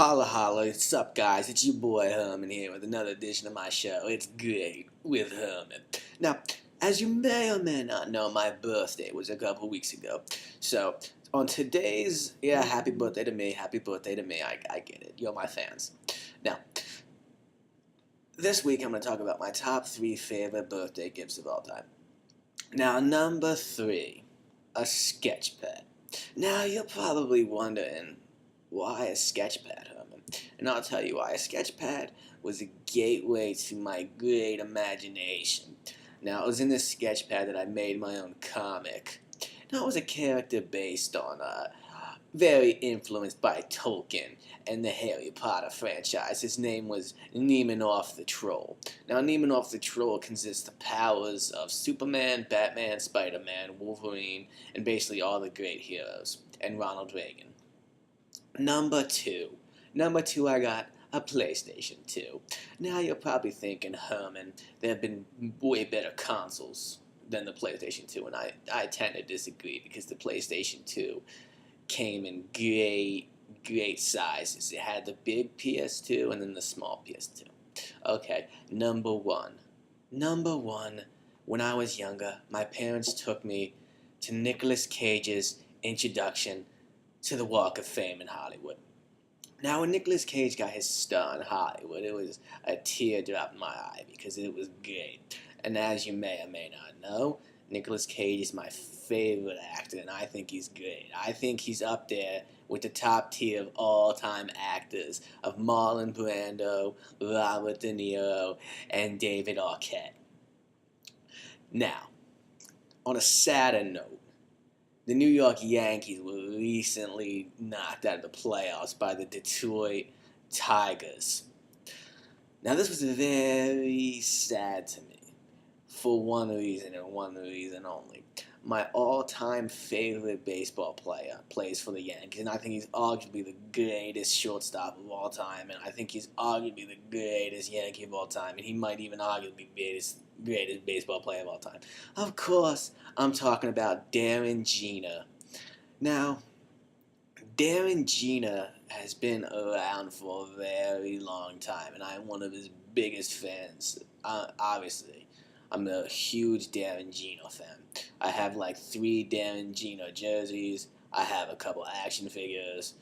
Holla holla, what's up guys, it's your boy Herman here with another edition of my show, It's Great with Herman. Now, as you may or may not know, my birthday was a couple weeks ago. So, on today's, happy birthday to me, I get it, you're my fans. Now, this week I'm going to talk about my top 3 favorite birthday gifts of all time. Now, number 3, a sketch pad. Now, you're probably wondering, why a sketch pad, Herman? And I'll tell you why. A sketch pad was a gateway to my great imagination. Now, it was in this sketch pad that I made my own comic. Now, it was a character based on, very influenced by Tolkien and the Harry Potter franchise. His name was Nemenorph the Troll. Now, Nemenorph the Troll consists of powers of Superman, Batman, Spider-Man, Wolverine, and basically all the great heroes, and Ronald Reagan. Number 2, I got a PlayStation 2. Now you're probably thinking, Herman, there have been way better consoles than the PlayStation 2, and I tend to disagree because the PlayStation 2 came in great sizes. It had the big PS2 and then the small PS2. Okay, number one, when I was younger, my parents took me to Nicolas Cage's introduction to the Walk of Fame in Hollywood. Now, when Nicolas Cage got his star in Hollywood, it was a teardrop in my eye because it was great. And as you may or may not know, Nicolas Cage is my favorite actor, and I think he's great. I think he's up there with the top tier of all-time actors of Marlon Brando, Robert De Niro, and David Arquette. Now, on a sadder note, the New York Yankees were recently knocked out of the playoffs by the Detroit Tigers. Now, this was very sad to me for one reason and one reason only. My all-time favorite baseball player plays for the Yankees, and I think he's arguably the greatest shortstop of all time, and I think he's arguably the greatest Yankee of all time, and he might even arguably be the greatest baseball player of all time. Of course, I'm talking about Darren Jeaner. Now, Darren Jeaner has been around for a very long time, and I'm one of his biggest fans. Obviously, I'm a huge Darren Jeaner fan. I have like 3 Darren Jeaner jerseys. I have a couple action figures.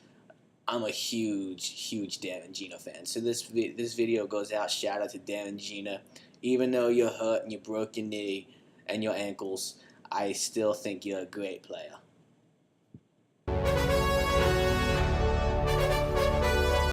I'm a huge Darren Jeaner fan. So this video goes out. Shout out to Darren Jeaner. Even though you're hurt and you broke your knee and your ankles, I still think you're a great player.